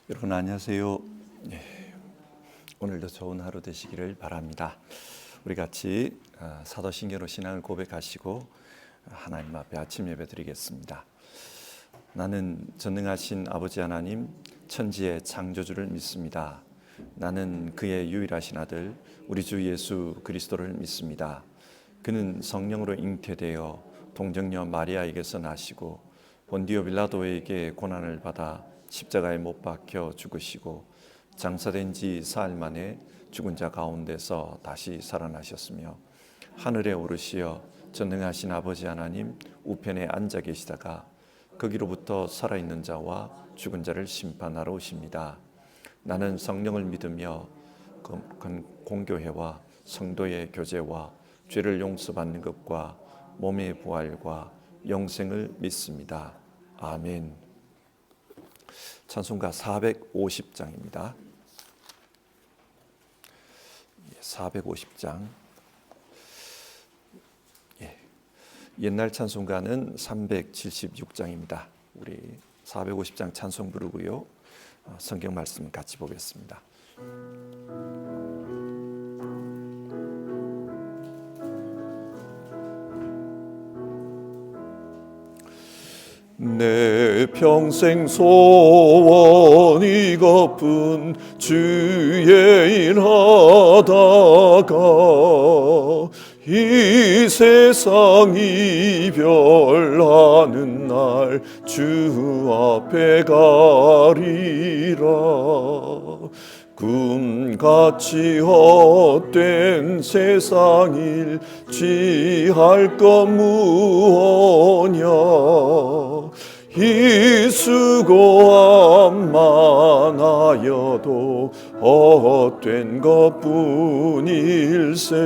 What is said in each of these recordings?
여러분 안녕하세요. 오늘도 좋은 하루 되시기를 바랍니다. 우리 같이 사도신경으로 신앙을 고백하시고 하나님 앞에 아침 예배 드리겠습니다. 나는 전능하신 아버지 하나님 천지의 창조주를 믿습니다. 나는 그의 유일하신 아들 우리 주 예수 그리스도를 믿습니다. 그는 성령으로 잉태되어 동정녀 마리아에게서 나시고 본디오 빌라도에게 고난을 받아 십자가에 못 박혀 죽으시고 장사된 지 사흘 만에 죽은 자 가운데서 다시 살아나셨으며 하늘에 오르시어 전능하신 아버지 하나님 우편에 앉아 계시다가 거기로부터 살아있는 자와 죽은 자를 심판하러 오십니다. 나는 성령을 믿으며 공교회와 성도의 교제와 죄를 용서받는 것과 몸의 부활과 영생을 믿습니다. 아멘. 찬송가 450장입니다. 450장. 옛날 찬송가는 376장입니다. 우리 450장 찬송 부르고요. 성경 말씀 같이 보겠습니다. 내 평생 소원이 고픈 주의 일 하다가 이 세상 이별하는 날 주 앞에 가리라. 꿈같이 헛된 세상 일 취할 것 무엇냐. 이 수고함만 하여도 헛된 것뿐일세.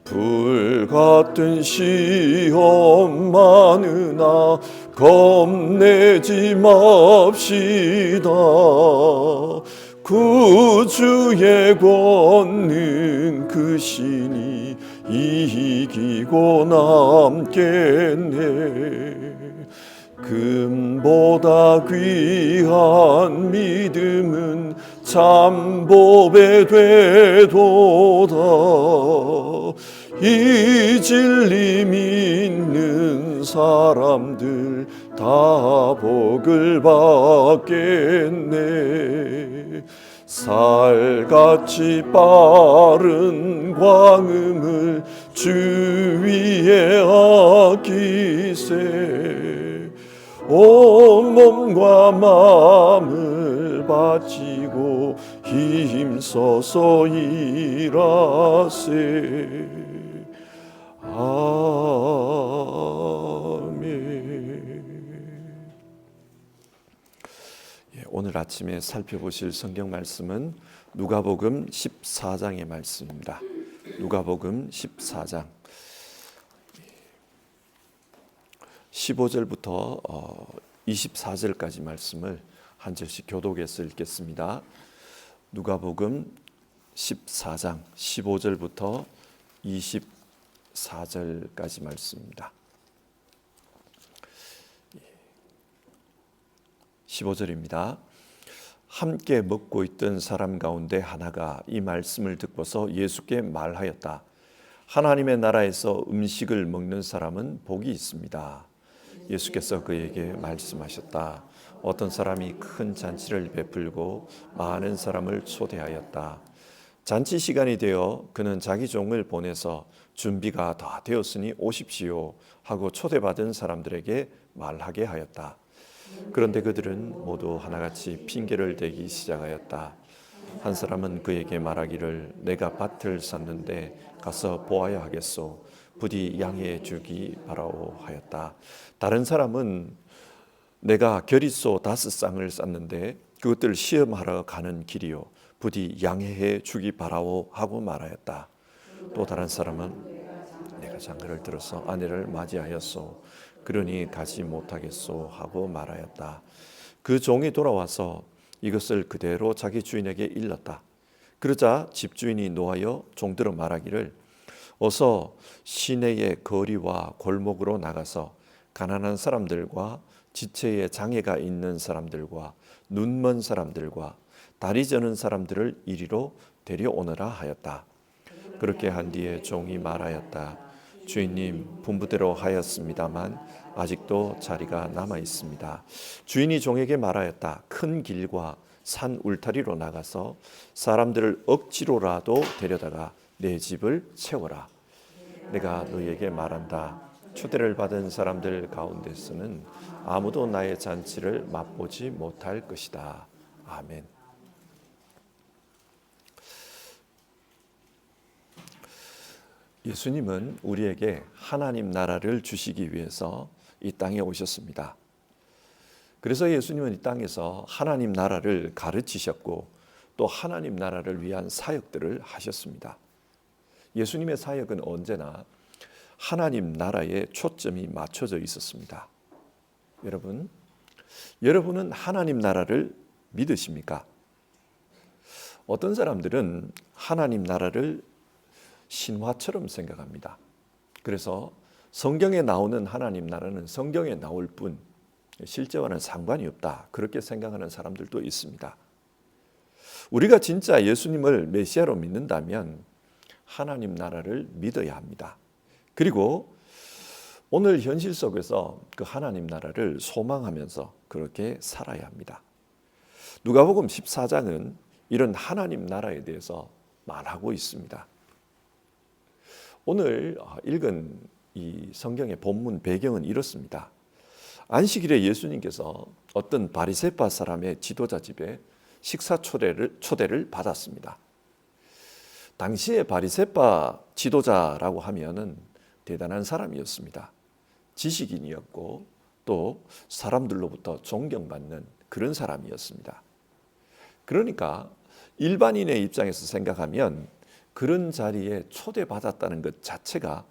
불같은 시험 많으나 겁내지 맙시다. 구주의 권능 그 신이 이기고 남겠네. 금보다 귀한 믿음은 참보배 되도다. 이 진리 믿는 사람들 다 복을 받겠네. 살같이 빠른 광음을 주 위에 아끼세. 온 몸과 마음을 바치고 힘써서 일하세. 아멘. 오늘 아침에 살펴보실 성경 말씀은 누가복음 14장의 말씀입니다. 누가복음 14장 15절부터 24절까지 말씀을 한 절씩 교독해서 읽겠습니다. 누가복음 14장 15절부터 24절까지 말씀입니다. 15절입니다. 함께 먹고 있던 사람 가운데 하나가 이 말씀을 듣고서 예수께 말하였다. 하나님의 나라에서 음식을 먹는 사람은 복이 있습니다. 예수께서 그에게 말씀하셨다. 어떤 사람이 큰 잔치를 베풀고 많은 사람을 초대하였다. 잔치 시간이 되어 그는 자기 종을 보내서 준비가 다 되었으니 오십시오 하고 초대받은 사람들에게 말하게 하였다. 그런데 그들은 모두 하나같이 핑계를 대기 시작하였다. 한 사람은 그에게 말하기를 내가 밭을 샀는데 가서 보아야 하겠소. 부디 양해 주기 바라오 하였다. 다른 사람은 내가 겨릿소 5쌍을 쌌는데 그것들 시험하러 가는 길이요. 부디 양해해 주기 바라오 하고 말하였다. 또 다른 사람은 내가 장가를 들어서 아내를 맞이하였소. 그러니 가지 못하겠소 하고 말하였다. 그 종이 돌아와서 이것을 그대로 자기 주인에게 일렀다. 그러자 집주인이 노하여 종들어 말하기를 어서 시내의 거리와 골목으로 나가서 가난한 사람들과 지체에 장애가 있는 사람들과 눈먼 사람들과 다리 저는 사람들을 이리로 데려오느라 하였다. 그렇게 한 뒤에 종이 말하였다. 주인님, 분부대로 하였습니다만 아직도 자리가 남아 있습니다. 주인이 종에게 말하였다. 큰 길과 산 울타리로 나가서 사람들을 억지로라도 데려다가 내 집을 채워라. 내가 너희에게 말한다. 초대를 받은 사람들 가운데서는 아무도 나의 잔치를 맛보지 못할 것이다. 아멘. 예수님은 우리에게 하나님 나라를 주시기 위해서 이 땅에 오셨습니다. 그래서 예수님은 이 땅에서 하나님 나라를 가르치셨고 또 하나님 나라를 위한 사역들을 하셨습니다. 예수님의 사역은 언제나 하나님 나라에 초점이 맞춰져 있었습니다. 여러분은 하나님 나라를 믿으십니까? 어떤 사람들은 하나님 나라를 신화처럼 생각합니다. 그래서 성경에 나오는 하나님 나라는 성경에 나올 뿐 실제와는 상관이 없다. 그렇게 생각하는 사람들도 있습니다. 우리가 진짜 예수님을 메시아로 믿는다면 하나님 나라를 믿어야 합니다. 그리고 오늘 현실 속에서 그 하나님 나라를 소망하면서 그렇게 살아야 합니다. 누가복음 14장은 이런 하나님 나라에 대해서 말하고 있습니다. 오늘 읽은 이 성경의 본문 배경은 이렇습니다. 안식일에 예수님께서 어떤 바리새파 사람의 지도자 집에 식사 초대를 받았습니다. 당시에 바리새파 지도자라고 하면은 대단한 사람이었습니다. 지식인이었고 또 사람들로부터 존경받는 그런 사람이었습니다. 그러니까 일반인의 입장에서 생각하면 그런 자리에 초대받았다는 것 자체가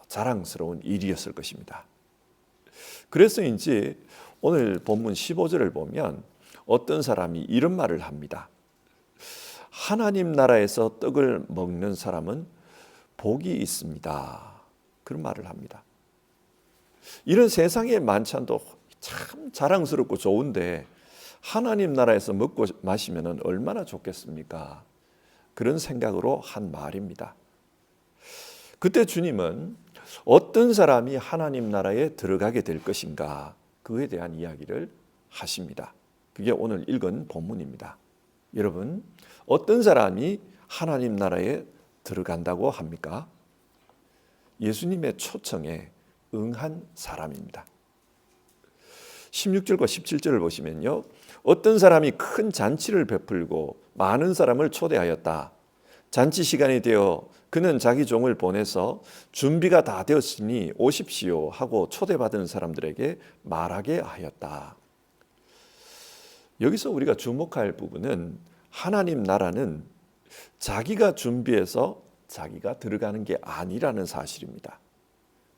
자랑스러운 일이었을 것입니다. 그래서인지 오늘 본문 15절을 보면 어떤 사람이 이런 말을 합니다. 하나님 나라에서 떡을 먹는 사람은 복이 있습니다. 그런 말을 합니다. 이런 세상의 만찬도 참 자랑스럽고 좋은데 하나님 나라에서 먹고 마시면 얼마나 좋겠습니까? 그런 생각으로 한 말입니다. 그때 주님은 어떤 사람이 하나님 나라에 들어가게 될 것인가 그에 대한 이야기를 하십니다. 그게 오늘 읽은 본문입니다. 여러분, 어떤 사람이 하나님 나라에 들어간다고 합니까? 예수님의 초청에 응한 사람입니다. 16절과 17절을 보시면요. 어떤 사람이 큰 잔치를 베풀고 많은 사람을 초대하였다. 잔치 시간이 되어 그는 자기 종을 보내서 준비가 다 되었으니 오십시오 하고 초대받은 사람들에게 말하게 하였다. 여기서 우리가 주목할 부분은 하나님 나라는 자기가 준비해서 자기가 들어가는 게 아니라는 사실입니다.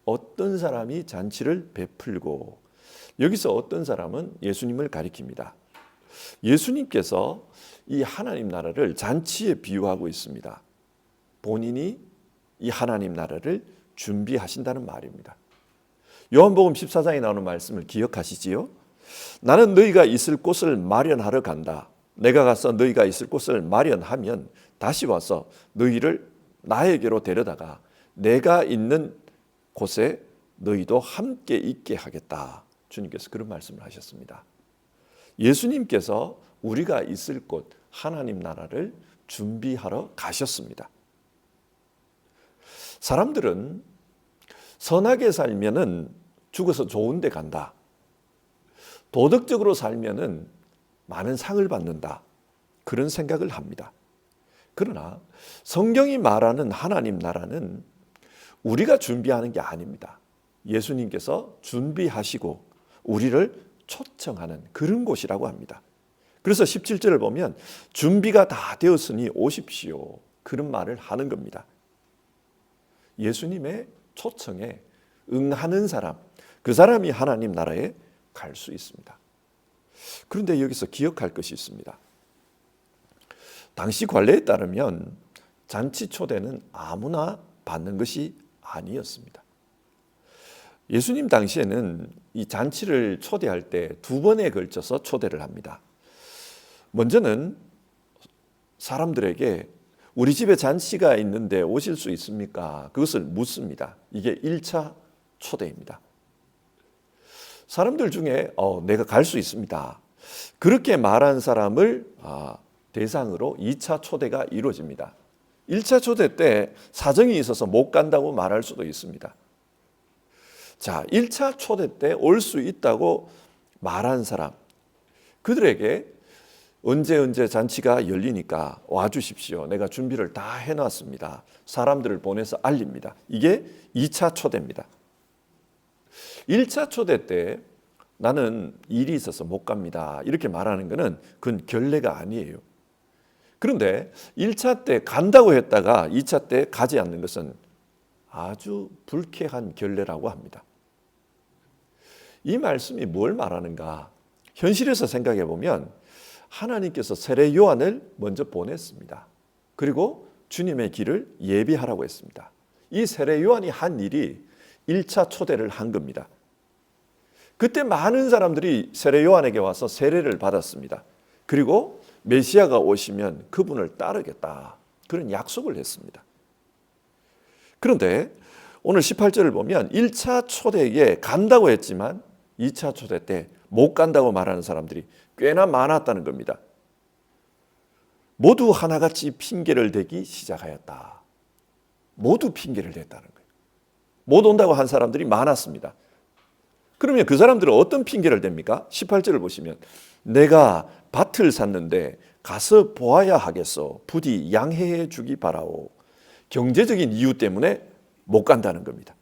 어떤 사람이 잔치를 베풀고 여기서 어떤 사람은 예수님을 가리킵니다. 예수님께서 이 하나님 나라를 잔치에 비유하고 있습니다. 본인이 이 하나님 나라를 준비하신다는 말입니다. 요한복음 14장에 나오는 말씀을 기억하시지요? 나는 너희가 있을 곳을 마련하러 간다. 내가 가서 너희가 있을 곳을 마련하면 다시 와서 너희를 나에게로 데려다가 내가 있는 곳에 너희도 함께 있게 하겠다. 주님께서 그런 말씀을 하셨습니다. 예수님께서 우리가 있을 곳 하나님 나라를 준비하러 가셨습니다. 사람들은 선하게 살면은 죽어서 좋은 데 간다. 도덕적으로 살면은 많은 상을 받는다. 그런 생각을 합니다. 그러나 성경이 말하는 하나님 나라는 우리가 준비하는 게 아닙니다. 예수님께서 준비하시고 우리를 초청하는 그런 곳이라고 합니다. 그래서 17절을 보면 준비가 다 되었으니 오십시오. 그런 말을 하는 겁니다. 예수님의 초청에 응하는 사람, 그 사람이 하나님 나라에 갈 수 있습니다. 그런데 여기서 기억할 것이 있습니다. 당시 관례에 따르면 잔치 초대는 아무나 받는 것이 아니었습니다. 예수님 당시에는 이 잔치를 초대할 때 두 번에 걸쳐서 초대를 합니다. 먼저는 사람들에게 우리 집에 잔치가 있는데 오실 수 있습니까? 그것을 묻습니다. 이게 1차 초대입니다. 사람들 중에 내가 갈 수 있습니다. 그렇게 말한 사람을 대상으로 2차 초대가 이루어집니다. 1차 초대 때 사정이 있어서 못 간다고 말할 수도 있습니다. 자, 1차 초대 때 올 수 있다고 말한 사람, 그들에게 언제 잔치가 열리니까 와주십시오. 내가 준비를 다 해놨습니다. 사람들을 보내서 알립니다. 이게 2차 초대입니다. 1차 초대 때 나는 일이 있어서 못 갑니다. 이렇게 말하는 것은 그건 결례가 아니에요. 그런데 1차 때 간다고 했다가 2차 때 가지 않는 것은 아주 불쾌한 결례라고 합니다. 이 말씀이 뭘 말하는가? 현실에서 생각해 보면 하나님께서 세례 요한을 먼저 보냈습니다. 그리고 주님의 길을 예비하라고 했습니다. 이 세례 요한이 한 일이 1차 초대를 한 겁니다. 그때 많은 사람들이 세례 요한에게 와서 세례를 받았습니다. 그리고 메시아가 오시면 그분을 따르겠다. 그런 약속을 했습니다. 그런데 오늘 18절을 보면 1차 초대에 간다고 했지만 2차 초대 때 못 간다고 말하는 사람들이 꽤나 많았다는 겁니다. 모두 하나같이 핑계를 대기 시작하였다. 모두 핑계를 댔다는 거예요. 못 온다고 한 사람들이 많았습니다. 그러면 그 사람들은 어떤 핑계를 댑니까? 18절을 보시면 내가 밭을 샀는데 가서 보아야 하겠소. 부디 양해해 주기 바라오. 경제적인 이유 때문에 못 간다는 겁니다.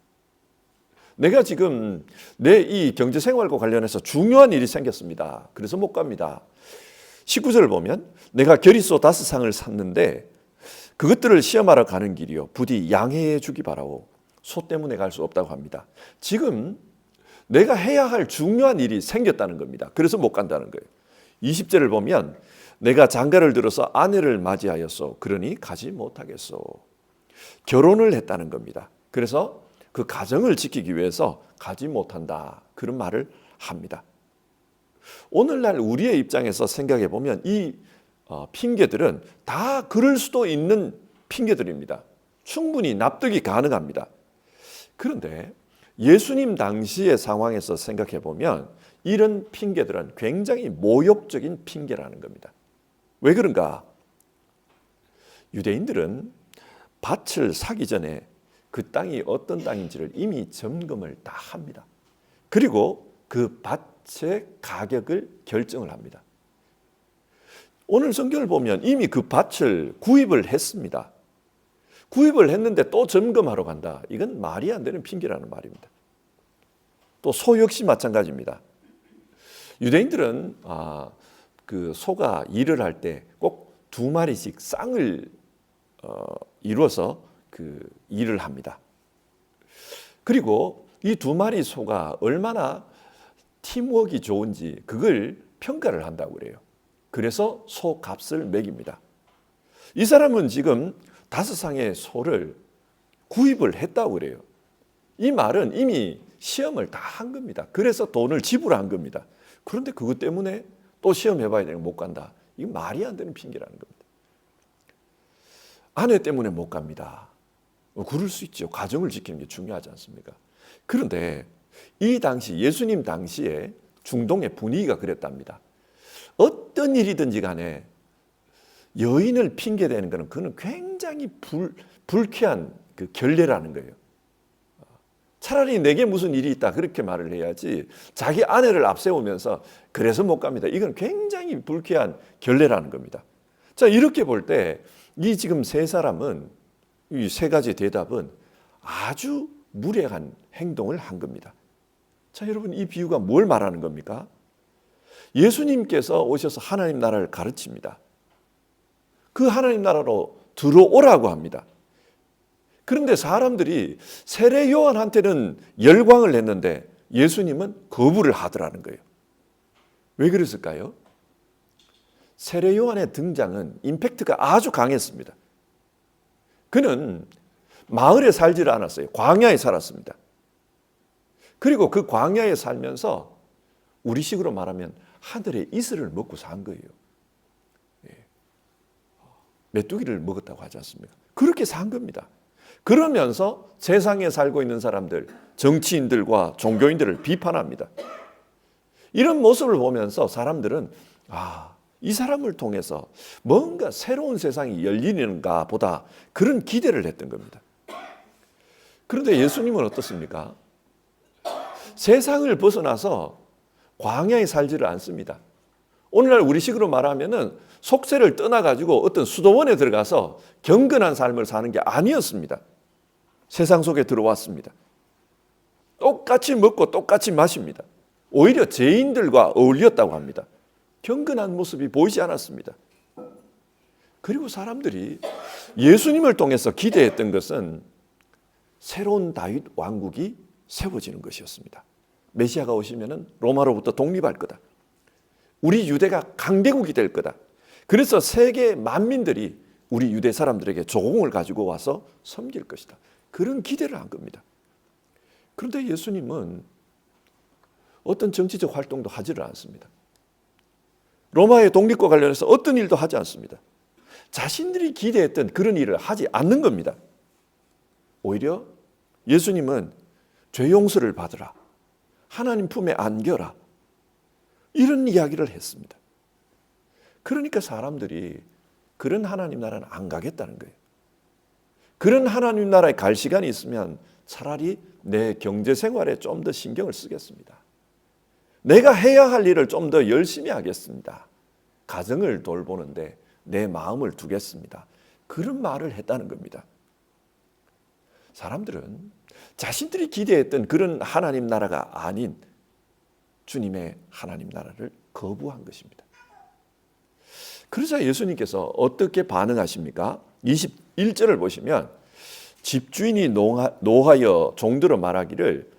내가 지금 내 이 경제생활과 관련해서 중요한 일이 생겼습니다. 그래서 못 갑니다. 19절을 보면 내가 결의소 5상을 샀는데 그것들을 시험하러 가는 길이요. 부디 양해해 주기 바라오. 소 때문에 갈 수 없다고 합니다. 지금 내가 해야 할 중요한 일이 생겼다는 겁니다. 그래서 못 간다는 거예요. 20절을 보면 내가 장가를 들어서 아내를 맞이하였소. 그러니 가지 못하겠소. 결혼을 했다는 겁니다. 그래서 그 가정을 지키기 위해서 가지 못한다. 그런 말을 합니다. 오늘날 우리의 입장에서 생각해 보면 이 핑계들은 다 그럴 수도 있는 핑계들입니다. 충분히 납득이 가능합니다. 그런데 예수님 당시의 상황에서 생각해 보면 이런 핑계들은 굉장히 모욕적인 핑계라는 겁니다. 왜 그런가? 유대인들은 밭을 사기 전에 그 땅이 어떤 땅인지를 이미 점검을 다 합니다. 그리고 그 밭의 가격을 결정을 합니다. 오늘 성경을 보면 이미 그 밭을 구입을 했습니다. 구입을 했는데 또 점검하러 간다. 이건 말이 안 되는 핑계라는 말입니다. 또 소 역시 마찬가지입니다. 유대인들은 그 소가 일을 할 때 꼭 2마리씩 쌍을 이루어서 그 일을 합니다. 그리고 이 2마리 소가 얼마나 팀워크가 좋은지 그걸 평가를 한다고 그래요. 그래서 소 값을 매깁니다. 이 사람은 지금 5쌍의 소를 구입을 했다고 그래요. 이 말은 이미 시험을 다 한 겁니다. 그래서 돈을 지불한 겁니다. 그런데 그것 때문에 또 시험해봐야 되는 못 간다. 이거 말이 안 되는 핑계라는 겁니다. 아내 때문에 못 갑니다. 그럴 수 있죠. 가정을 지키는 게 중요하지 않습니까? 그런데 이 당시 예수님 당시에 중동의 분위기가 그랬답니다. 어떤 일이든지 간에 여인을 핑계대는 것은 그는 굉장히 불쾌한 그 결례라는 거예요. 차라리 내게 무슨 일이 있다 그렇게 말을 해야지 자기 아내를 앞세우면서 그래서 못 갑니다. 이건 굉장히 불쾌한 결례라는 겁니다. 자, 이렇게 볼 때 이 지금 세 사람은 이 세 가지 대답은 아주 무례한 행동을 한 겁니다. 자, 여러분 이 비유가 뭘 말하는 겁니까? 예수님께서 오셔서 하나님 나라를 가르칩니다. 그 하나님 나라로 들어오라고 합니다. 그런데 사람들이 세례 요한한테는 열광을 했는데 예수님은 거부를 하더라는 거예요. 왜 그랬을까요? 세례 요한의 등장은 임팩트가 아주 강했습니다. 그는 마을에 살지를 않았어요. 광야에 살았습니다. 그리고 그 광야에 살면서 우리식으로 말하면 하늘의 이슬을 먹고 산 거예요. 메뚜기를 먹었다고 하지 않습니까? 그렇게 산 겁니다. 그러면서 세상에 살고 있는 사람들, 정치인들과 종교인들을 비판합니다. 이런 모습을 보면서 사람들은 이 사람을 통해서 뭔가 새로운 세상이 열리는가 보다 그런 기대를 했던 겁니다. 그런데 예수님은 어떻습니까? 세상을 벗어나서 광야에 살지를 않습니다. 오늘날 우리식으로 말하면은 속세를 떠나가지고 어떤 수도원에 들어가서 경건한 삶을 사는 게 아니었습니다. 세상 속에 들어왔습니다. 똑같이 먹고 똑같이 마십니다. 오히려 죄인들과 어울렸다고 합니다. 경건한 모습이 보이지 않았습니다. 그리고 사람들이 예수님을 통해서 기대했던 것은 새로운 다윗 왕국이 세워지는 것이었습니다. 메시아가 오시면은 로마로부터 독립할 거다. 우리 유대가 강대국이 될 거다. 그래서 세계 만민들이 우리 유대 사람들에게 조공을 가지고 와서 섬길 것이다. 그런 기대를 한 겁니다. 그런데 예수님은 어떤 정치적 활동도 하지를 않습니다. 로마의 독립과 관련해서 어떤 일도 하지 않습니다. 자신들이 기대했던 그런 일을 하지 않는 겁니다. 오히려 예수님은 죄 용서를 받으라. 하나님 품에 안겨라. 이런 이야기를 했습니다. 그러니까 사람들이 그런 하나님 나라는 안 가겠다는 거예요. 그런 하나님 나라에 갈 시간이 있으면 차라리 내 경제 생활에 좀 더 신경을 쓰겠습니다. 내가 해야 할 일을 좀 더 열심히 하겠습니다. 가정을 돌보는데 내 마음을 두겠습니다. 그런 말을 했다는 겁니다. 사람들은 자신들이 기대했던 그런 하나님 나라가 아닌 주님의 하나님 나라를 거부한 것입니다. 그러자 예수님께서 어떻게 반응하십니까? 21절을 보시면 집주인이 노하여 종들어 말하기를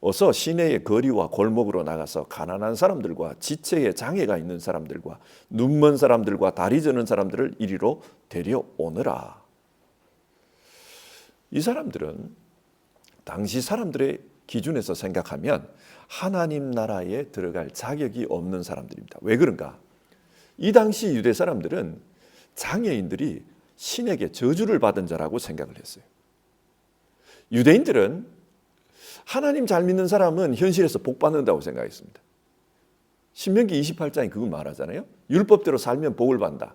어서 시내의 거리와 골목으로 나가서 가난한 사람들과 지체에 장애가 있는 사람들과 눈먼 사람들과 다리 저는 사람들을 이리로 데려오너라. 이 사람들은 당시 사람들의 기준에서 생각하면 하나님 나라에 들어갈 자격이 없는 사람들입니다. 왜 그런가? 이 당시 유대 사람들은 장애인들이 신에게 저주를 받은 자라고 생각을 했어요. 유대인들은 하나님 잘 믿는 사람은 현실에서 복 받는다고 생각했습니다. 신명기 28장이 그거 말하잖아요. 율법대로 살면 복을 받는다.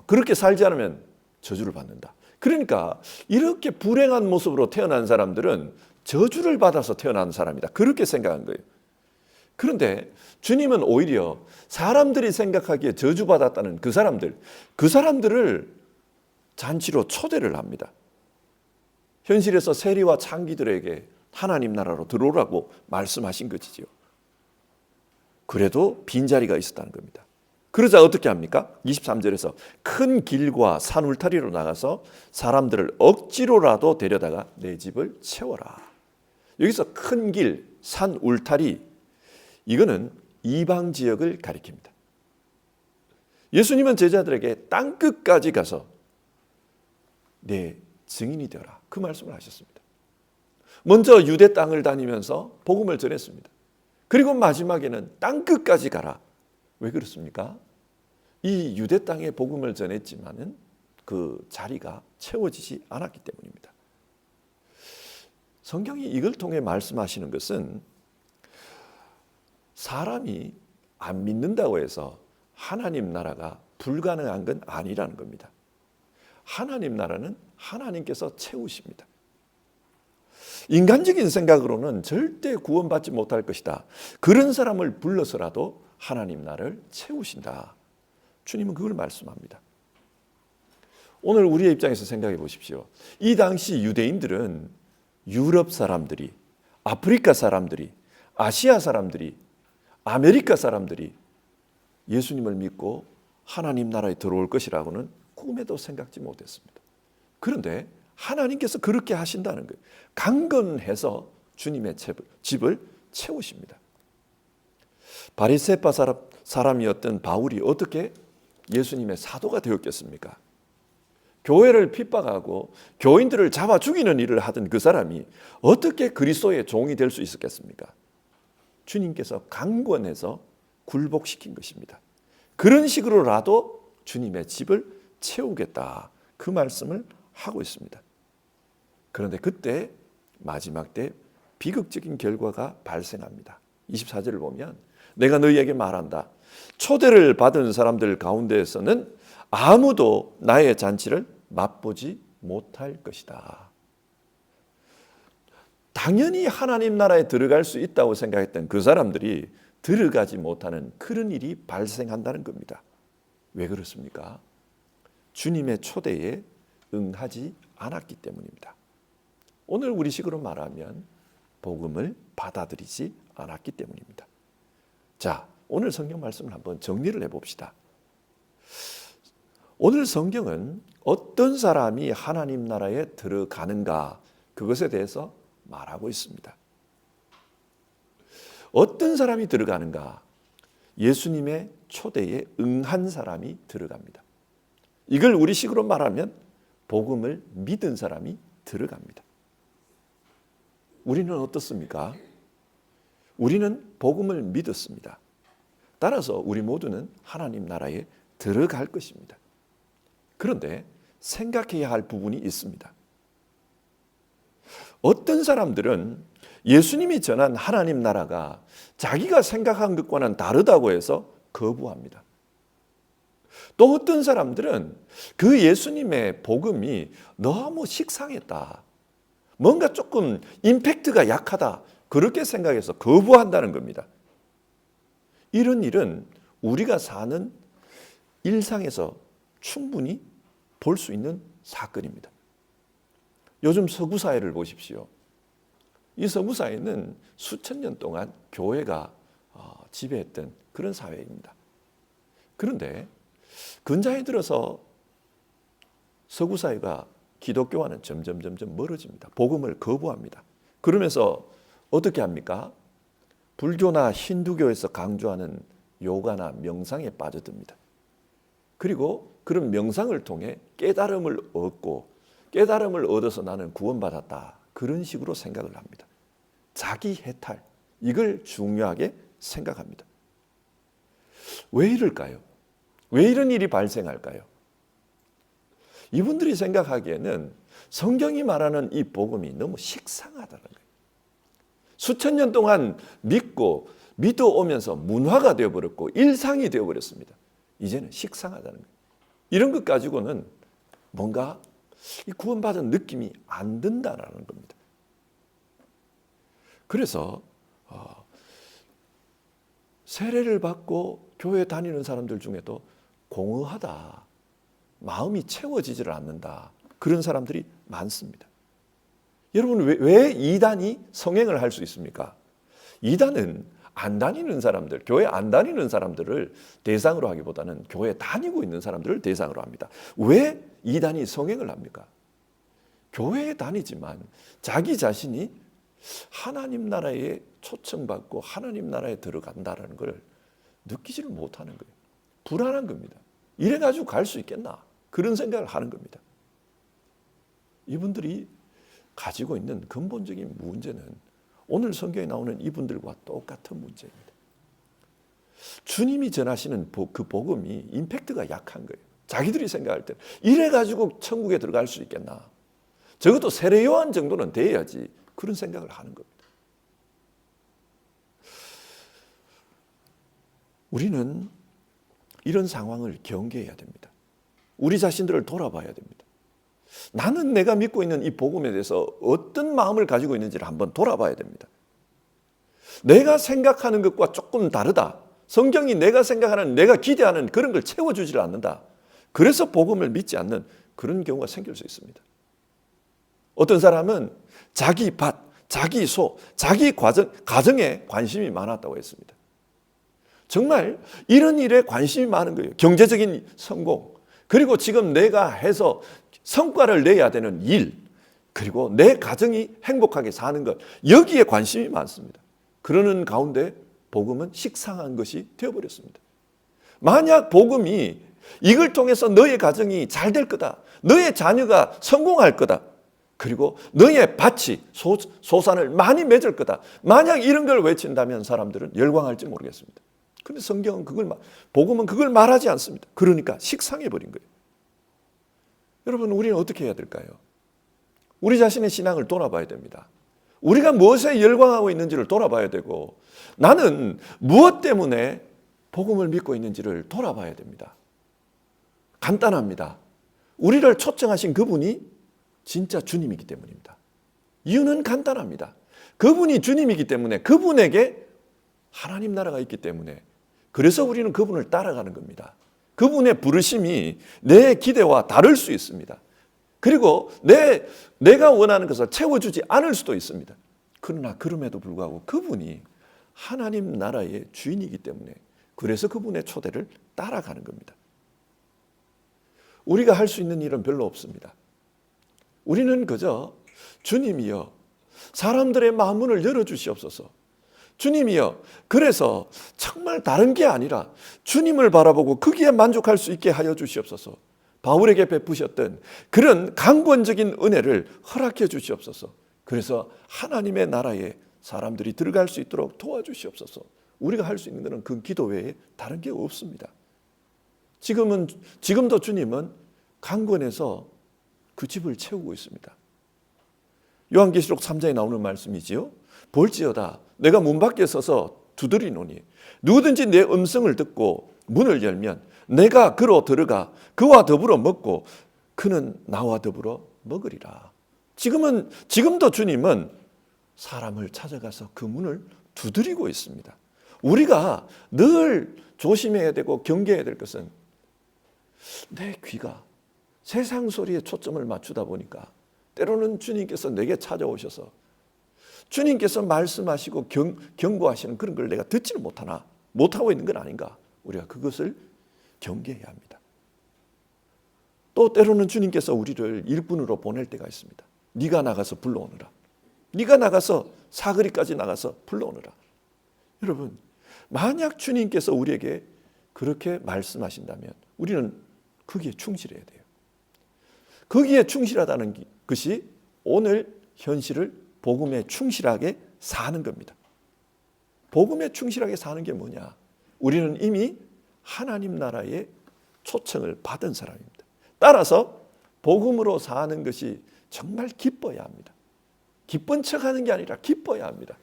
그렇게 살지 않으면 저주를 받는다. 그러니까 이렇게 불행한 모습으로 태어난 사람들은 저주를 받아서 태어난 사람이다. 그렇게 생각한 거예요. 그런데 주님은 오히려 사람들이 생각하기에 저주받았다는 그 사람들을 잔치로 초대를 합니다. 현실에서 세리와 창기들에게 하나님 나라로 들어오라고 말씀하신 것이지요. 그래도 빈자리가 있었다는 겁니다. 그러자 어떻게 합니까? 23절에서 큰 길과 산 울타리로 나가서 사람들을 억지로라도 데려다가 내 집을 채워라. 여기서 큰 길, 산 울타리, 이거는 이방 지역을 가리킵니다. 예수님은 제자들에게 땅끝까지 가서 내 증인이 되어라. 그 말씀을 하셨습니다. 먼저 유대 땅을 다니면서 복음을 전했습니다. 그리고 마지막에는 땅끝까지 가라. 왜 그렇습니까? 이 유대 땅에 복음을 전했지만은 그 자리가 채워지지 않았기 때문입니다. 성경이 이걸 통해 말씀하시는 것은 사람이 안 믿는다고 해서 하나님 나라가 불가능한 건 아니라는 겁니다. 하나님 나라는 하나님께서 채우십니다. 인간적인 생각으로는 절대 구원받지 못할 것이다. 그런 사람을 불러서라도 하나님 나라를 채우신다. 주님은 그걸 말씀합니다. 오늘 우리의 입장에서 생각해 보십시오. 이 당시 유대인들은 유럽 사람들이, 아프리카 사람들이, 아시아 사람들이, 아메리카 사람들이 예수님을 믿고 하나님 나라에 들어올 것이라고는 꿈에도 생각지 못했습니다. 그런데 하나님께서 그렇게 하신다는 거예요. 강건해서 주님의 집을 채우십니다. 바리새파 사람이었던 바울이 어떻게 예수님의 사도가 되었겠습니까? 교회를 핍박하고 교인들을 잡아 죽이는 일을 하던 그 사람이 어떻게 그리스도의 종이 될 수 있었겠습니까? 주님께서 강권해서 굴복시킨 것입니다. 그런 식으로라도 주님의 집을 채우겠다, 그 말씀을 하고 있습니다. 그런데 그때 마지막 때 비극적인 결과가 발생합니다. 24절을 보면 내가 너희에게 말한다. 초대를 받은 사람들 가운데에서는 아무도 나의 잔치를 맛보지 못할 것이다. 당연히 하나님 나라에 들어갈 수 있다고 생각했던 그 사람들이 들어가지 못하는 그런 일이 발생한다는 겁니다. 왜 그렇습니까? 주님의 초대에 응하지 않았기 때문입니다. 오늘 우리식으로 말하면 복음을 받아들이지 않았기 때문입니다. 자, 오늘 성경 말씀을 한번 정리를 해봅시다. 오늘 성경은 어떤 사람이 하나님 나라에 들어가는가, 그것에 대해서 말하고 있습니다. 어떤 사람이 들어가는가? 예수님의 초대에 응한 사람이 들어갑니다. 이걸 우리식으로 말하면 복음을 믿은 사람이 들어갑니다. 우리는 어떻습니까? 우리는 복음을 믿었습니다. 따라서 우리 모두는 하나님 나라에 들어갈 것입니다. 그런데 생각해야 할 부분이 있습니다. 어떤 사람들은 예수님이 전한 하나님 나라가 자기가 생각한 것과는 다르다고 해서 거부합니다. 또 어떤 사람들은 그 예수님의 복음이 너무 식상했다, 뭔가 조금 임팩트가 약하다, 그렇게 생각해서 거부한다는 겁니다. 이런 일은 우리가 사는 일상에서 충분히 볼 수 있는 사건입니다. 요즘 서구 사회를 보십시오. 이 서구 사회는 수천 년 동안 교회가 지배했던 그런 사회입니다. 그런데 근자에 들어서 서구 사회가 기독교와는 점점 멀어집니다. 복음을 거부합니다. 그러면서 어떻게 합니까? 불교나 힌두교에서 강조하는 요가나 명상에 빠져듭니다. 그리고 그런 명상을 통해 깨달음을 얻고, 깨달음을 얻어서 나는 구원받았다, 그런 식으로 생각을 합니다. 자기 해탈, 이걸 중요하게 생각합니다. 왜 이럴까요? 왜 이런 일이 발생할까요? 이분들이 생각하기에는 성경이 말하는 이 복음이 너무 식상하다는 거예요. 수천 년 동안 믿어오면서 문화가 되어버렸고 일상이 되어버렸습니다. 이제는 식상하다는 거예요. 이런 것 가지고는 뭔가 구원받은 느낌이 안 든다는 겁니다. 그래서 세례를 받고 교회 다니는 사람들 중에도 공허하다, 마음이 채워지질 않는다, 그런 사람들이 많습니다. 여러분, 왜 이단이 성행을 할 수 있습니까? 이단은 안 다니는 사람들, 교회 안 다니는 사람들을 대상으로 하기보다는 교회 다니고 있는 사람들을 대상으로 합니다. 왜 이단이 성행을 합니까? 교회에 다니지만 자기 자신이 하나님 나라에 초청받고 하나님 나라에 들어간다는 걸 느끼지를 못하는 거예요. 불안한 겁니다. 이래가지고 갈 수 있겠나? 그런 생각을 하는 겁니다. 이분들이 가지고 있는 근본적인 문제는 오늘 성경에 나오는 이분들과 똑같은 문제입니다. 주님이 전하시는 그 복음이 임팩트가 약한 거예요. 자기들이 생각할 때 이래가지고 천국에 들어갈 수 있겠나? 적어도 세례 요한 정도는 돼야지, 그런 생각을 하는 겁니다. 우리는 이런 상황을 경계해야 됩니다. 우리 자신들을 돌아봐야 됩니다. 나는 내가 믿고 있는 이 복음에 대해서 어떤 마음을 가지고 있는지를 한번 돌아봐야 됩니다. 내가 생각하는 것과 조금 다르다, 성경이 내가 생각하는, 내가 기대하는 그런 걸 채워주질 않는다, 그래서 복음을 믿지 않는 그런 경우가 생길 수 있습니다. 어떤 사람은 자기 밭, 자기 소, 자기 가정에 관심이 많았다고 했습니다. 정말 이런 일에 관심이 많은 거예요. 경제적인 성공, 그리고 지금 내가 해서 성과를 내야 되는 일, 그리고 내 가정이 행복하게 사는 것, 여기에 관심이 많습니다. 그러는 가운데 복음은 식상한 것이 되어버렸습니다. 만약 복음이 이걸 통해서 너의 가정이 잘 될 거다. 너의 자녀가 성공할 거다. 그리고 너의 밭이 소산을 많이 맺을 거다. 만약 이런 걸 외친다면 사람들은 열광할지 모르겠습니다. 그런데 성경은 복음은 그걸 말하지 않습니다. 그러니까 식상해 버린 거예요. 여러분, 우리는 어떻게 해야 될까요? 우리 자신의 신앙을 돌아봐야 됩니다. 우리가 무엇에 열광하고 있는지를 돌아봐야 되고, 나는 무엇 때문에 복음을 믿고 있는지를 돌아봐야 됩니다. 간단합니다. 우리를 초청하신 그분이 진짜 주님이기 때문입니다. 이유는 간단합니다. 그분이 주님이기 때문에, 그분에게 하나님 나라가 있기 때문에, 그래서 우리는 그분을 따라가는 겁니다. 그분의 부르심이 내 기대와 다를 수 있습니다. 그리고 내가 원하는 것을 채워주지 않을 수도 있습니다. 그러나 그럼에도 불구하고 그분이 하나님 나라의 주인이기 때문에, 그래서 그분의 초대를 따라가는 겁니다. 우리가 할 수 있는 일은 별로 없습니다. 우리는 그저 주님이여 사람들의 마음문을 열어주시옵소서. 주님이여, 그래서 정말 다른 게 아니라 주님을 바라보고 거기에 만족할 수 있게 하여 주시옵소서. 바울에게 베푸셨던 그런 강권적인 은혜를 허락해 주시옵소서. 그래서 하나님의 나라에 사람들이 들어갈 수 있도록 도와주시옵소서. 우리가 할 수 있는 것은 그 기도 외에 다른 게 없습니다. 지금도 주님은 강권에서 그 집을 채우고 있습니다. 요한계시록 3장에 나오는 말씀이지요. 볼지어다 내가 문 밖에 서서 두드리노니 누구든지 내 음성을 듣고 문을 열면 내가 그로 들어가 그와 더불어 먹고 그는 나와 더불어 먹으리라. 지금도 주님은 사람을 찾아가서 그 문을 두드리고 있습니다. 우리가 늘 조심해야 되고 경계해야 될 것은 내 귀가 세상 소리에 초점을 맞추다 보니까 때로는 주님께서 내게 찾아오셔서 주님께서 말씀하시고 경고하시는 그런 걸 내가 듣지를 못하고 있는 건 아닌가. 우리가 그것을 경계해야 합니다. 또 때로는 주님께서 우리를 일꾼으로 보낼 때가 있습니다. 네가 나가서 불러오느라. 네가 나가서 사거리까지 나가서 불러오느라. 여러분, 만약 주님께서 우리에게 그렇게 말씀하신다면 우리는 거기에 충실해야 돼요. 거기에 충실하다는 것이 오늘 현실을 복음에 충실하게 사는 겁니다. 복음에 충실하게 사는 게 뭐냐? 우리는 이미 하나님 나라의 초청을 받은 사람입니다. 따라서 복음으로 사는 것이 정말 기뻐야 합니다. 기쁜 척하는 게 아니라 기뻐야 합니다.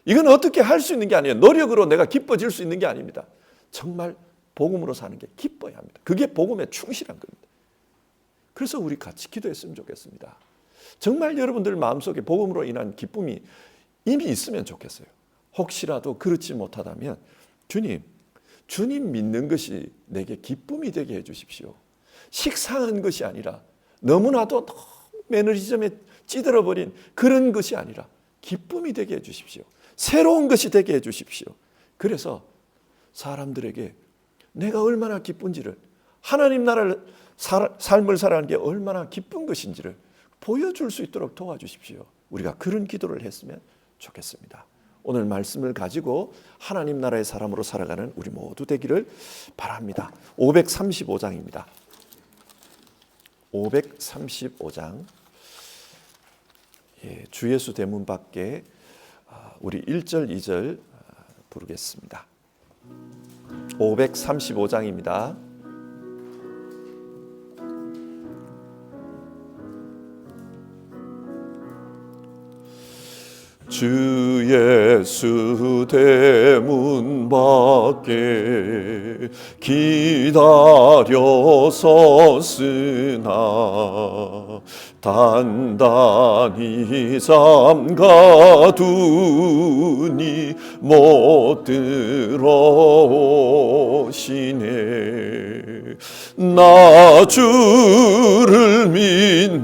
이건 어떻게 할 수 있는 게 아니에요. 노력으로 내가 기뻐질 수 있는 게 아닙니다. 정말 복음으로 사는 게 기뻐야 합니다. 그게 복음에 충실한 겁니다. 그래서 우리 같이 기도했으면 좋겠습니다. 정말 여러분들 마음속에 복음으로 인한 기쁨이 이미 있으면 좋겠어요. 혹시라도 그렇지 못하다면 주님 믿는 것이 내게 기쁨이 되게 해주십시오. 식상한 것이 아니라 너무나도 매너리즘에 찌들어버린 그런 것이 아니라 기쁨이 되게 해주십시오. 새로운 것이 되게 해주십시오. 그래서 사람들에게 내가 얼마나 기쁜지를, 하나님 나라를 삶을 살아가는 게 얼마나 기쁜 것인지를 보여줄 수 있도록 도와주십시오. 우리가 그런 기도를 했으면 좋겠습니다. 오늘 말씀을 가지고 하나님 나라의 사람으로 살아가는 우리 모두 되기를 바랍니다. 535장입니다. 535장. 주 예수 대문 밖에 우리 1절 2절 부르겠습니다. 535장입니다. 주 예수 대문 밖에 기다려 섰으나 단단히 잠가두니 못 들어오시네. 나 주를 믿노라고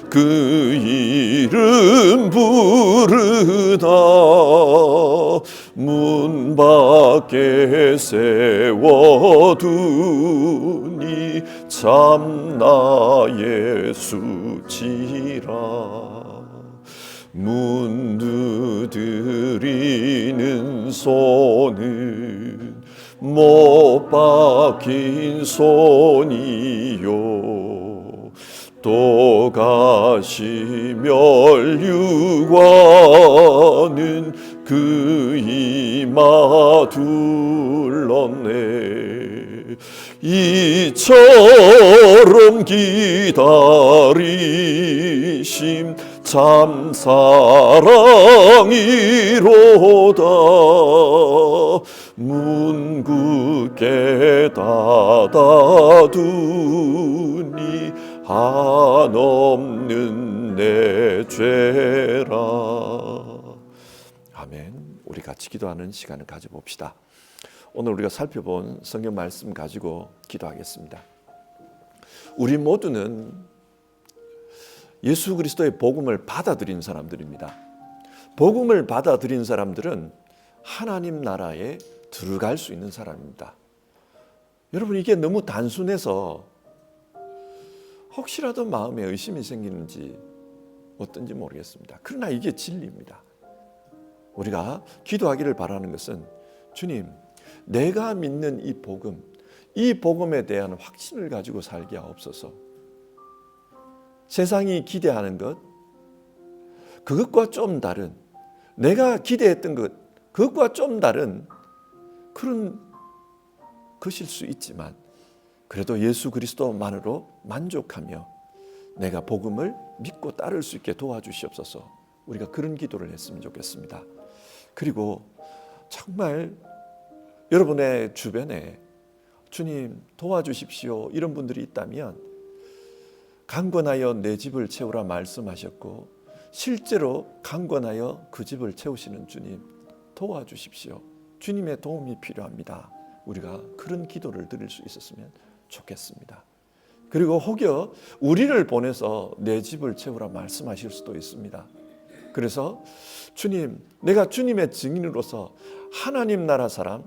그 이름 부르다 문 밖에 세워두니 참나 예수지라. 문드드리는 손은 못 박힌 손이요 또 가시 멸류관은 그 이마 둘렀네. 이처럼 기다리심 참 사랑이로다. 문 굳게 닫아두니 한없는 내 죄라. 아멘. 우리 같이 기도하는 시간을 가져봅시다. 오늘 우리가 살펴본 성경 말씀 가지고 기도하겠습니다. 우리 모두는 예수 그리스도의 복음을 받아들인 사람들입니다. 복음을 받아들인 사람들은 하나님 나라에 들어갈 수 있는 사람입니다. 여러분, 이게 너무 단순해서 혹시라도 마음에 의심이 생기는지 어떤지 모르겠습니다. 그러나 이게 진리입니다. 우리가 기도하기를 바라는 것은 주님, 내가 믿는 이 복음에 대한 확신을 가지고 살게 하옵소서. 세상이 기대하는 것, 그것과 좀 다른, 내가 기대했던 것, 그것과 좀 다른 그런 것일 수 있지만 그래도 예수 그리스도만으로 만족하며 내가 복음을 믿고 따를 수 있게 도와주시옵소서. 우리가 그런 기도를 했으면 좋겠습니다. 그리고 정말 여러분의 주변에 주님 도와주십시오 이런 분들이 있다면 강권하여 내 집을 채우라 말씀하셨고 실제로 강권하여 그 집을 채우시는 주님 도와주십시오. 주님의 도움이 필요합니다. 우리가 그런 기도를 드릴 수 있었으면 좋겠습니다. 그리고 혹여 우리를 보내서 내 집을 채우라 말씀하실 수도 있습니다. 그래서 주님, 내가 주님의 증인으로서 하나님 나라 사람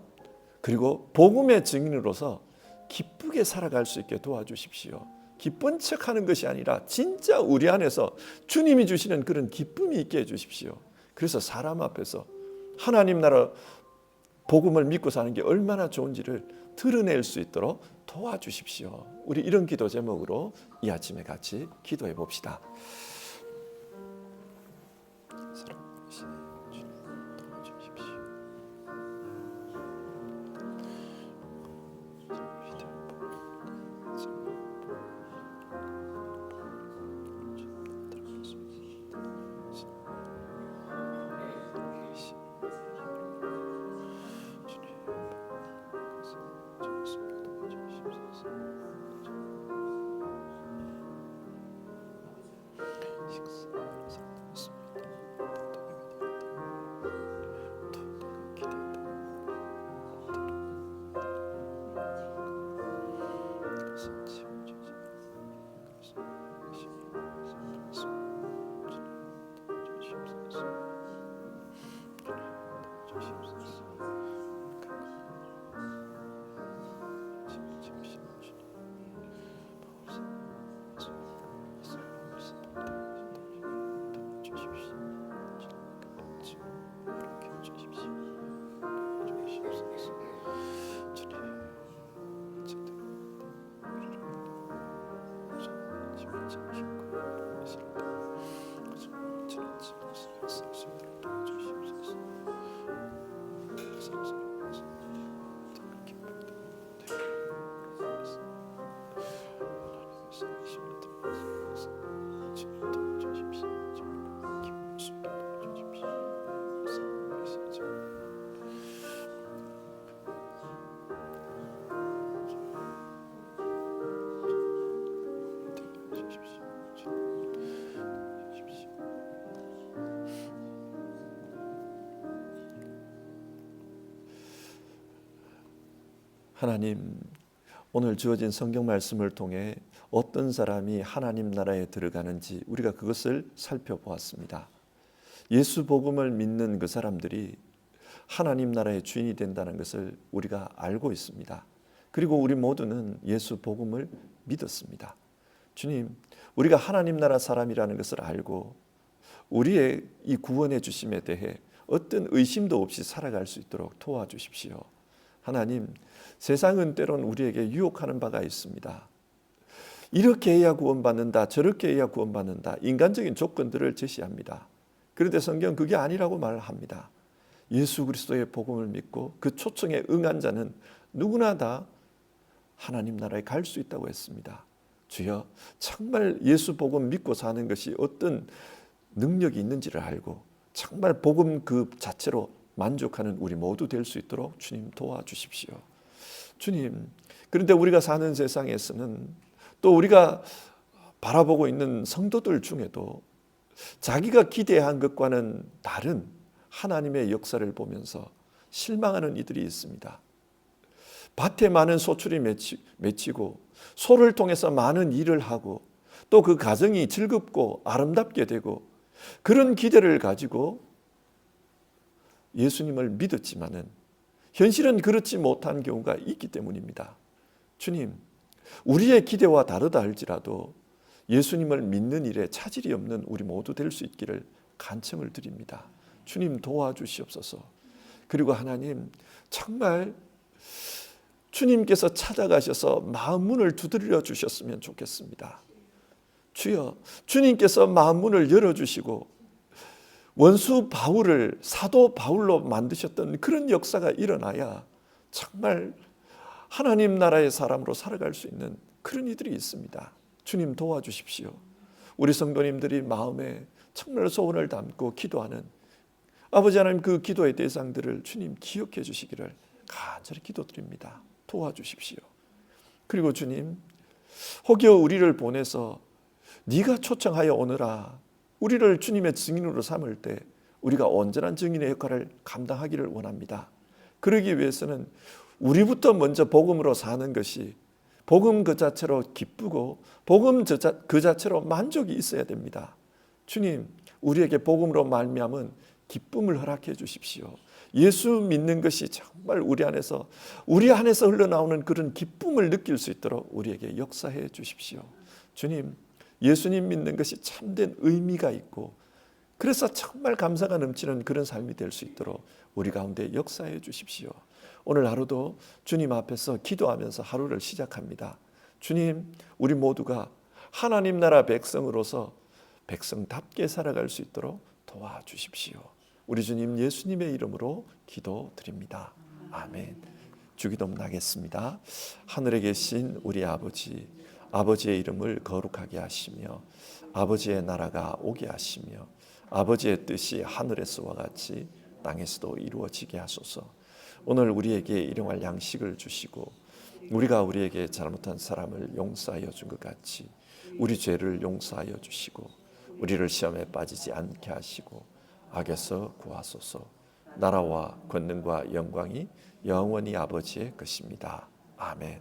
그리고 복음의 증인으로서 기쁘게 살아갈 수 있게 도와주십시오. 기쁜 척하는 것이 아니라 진짜 우리 안에서 주님이 주시는 그런 기쁨이 있게 해주십시오. 그래서 사람 앞에서 하나님 나라 복음을 믿고 사는 게 얼마나 좋은지를 드러낼 수 있도록 도와주십시오. 우리 이런 기도 제목으로 이 아침에 같이 기도해 봅시다. 하나님, 오늘 주어진 성경 말씀을 통해 어떤 사람이 하나님 나라에 들어가는지 우리가 그것을 살펴보았습니다. 예수 복음을 믿는 그 사람들이 하나님 나라의 주인이 된다는 것을 우리가 알고 있습니다. 그리고 우리 모두는 예수 복음을 믿었습니다. 주님, 우리가 하나님 나라 사람이라는 것을 알고 우리의 이 구원의 주심에 대해 어떤 의심도 없이 살아갈 수 있도록 도와주십시오. 하나님, 세상은 때론 우리에게 유혹하는 바가 있습니다. 이렇게 해야 구원받는다, 저렇게 해야 구원받는다, 인간적인 조건들을 제시합니다. 그런데 성경 그게 아니라고 말합니다. 예수 그리스도의 복음을 믿고 그 초청에 응한 자는 누구나 다 하나님 나라에 갈 수 있다고 했습니다. 주여, 정말 예수 복음 믿고 사는 것이 어떤 능력이 있는지를 알고 정말 복음 그 자체로 만족하는 우리 모두 될 수 있도록 주님 도와주십시오. 주님, 그런데 우리가 사는 세상에서는 또 우리가 바라보고 있는 성도들 중에도 자기가 기대한 것과는 다른 하나님의 역사를 보면서 실망하는 이들이 있습니다. 밭에 많은 소출이 맺히고 소를 통해서 많은 일을 하고 또 그 가정이 즐겁고 아름답게 되고 그런 기대를 가지고 예수님을 믿었지만은 현실은 그렇지 못한 경우가 있기 때문입니다. 주님, 우리의 기대와 다르다 할지라도 예수님을 믿는 일에 차질이 없는 우리 모두 될 수 있기를 간청을 드립니다. 주님 도와주시옵소서. 그리고 하나님, 정말 주님께서 찾아가셔서 마음 문을 두드려 주셨으면 좋겠습니다. 주여, 주님께서 마음 문을 열어주시고 원수 바울을 사도 바울로 만드셨던 그런 역사가 일어나야 정말 하나님 나라의 사람으로 살아갈 수 있는 그런 이들이 있습니다. 주님 도와주십시오. 우리 성도님들이 마음에 정말 소원을 담고 기도하는 아버지 하나님, 그 기도의 대상들을 주님 기억해 주시기를 간절히 기도드립니다. 도와주십시오. 그리고 주님, 혹여 우리를 보내서 네가 초청하여 오너라, 우리를 주님의 증인으로 삼을 때 우리가 온전한 증인의 역할을 감당하기를 원합니다. 그러기 위해서는 우리부터 먼저 복음으로 사는 것이 복음 그 자체로 기쁘고 복음 그 자체로 만족이 있어야 됩니다. 주님, 우리에게 복음으로 말미암은 기쁨을 허락해 주십시오. 예수 믿는 것이 정말 우리 안에서 흘러나오는 그런 기쁨을 느낄 수 있도록 우리에게 역사해 주십시오. 주님, 예수님 믿는 것이 참된 의미가 있고 그래서 정말 감사가 넘치는 그런 삶이 될 수 있도록 우리 가운데 역사해 주십시오. 오늘 하루도 주님 앞에서 기도하면서 하루를 시작합니다. 주님, 우리 모두가 하나님 나라 백성으로서 백성답게 살아갈 수 있도록 도와주십시오. 우리 주님 예수님의 이름으로 기도드립니다. 아멘. 주기도 나겠습니다. 하늘에 계신 우리 아버지, 아버지의 이름을 거룩하게 하시며 아버지의 나라가 오게 하시며 아버지의 뜻이 하늘에서와 같이 땅에서도 이루어지게 하소서. 오늘 우리에게 일용할 양식을 주시고 우리가 우리에게 잘못한 사람을 용서하여 준 것 같이 우리 죄를 용서하여 주시고 우리를 시험에 빠지지 않게 하시고 악에서 구하소서. 나라와 권능과 영광이 영원히 아버지의 것입니다. 아멘.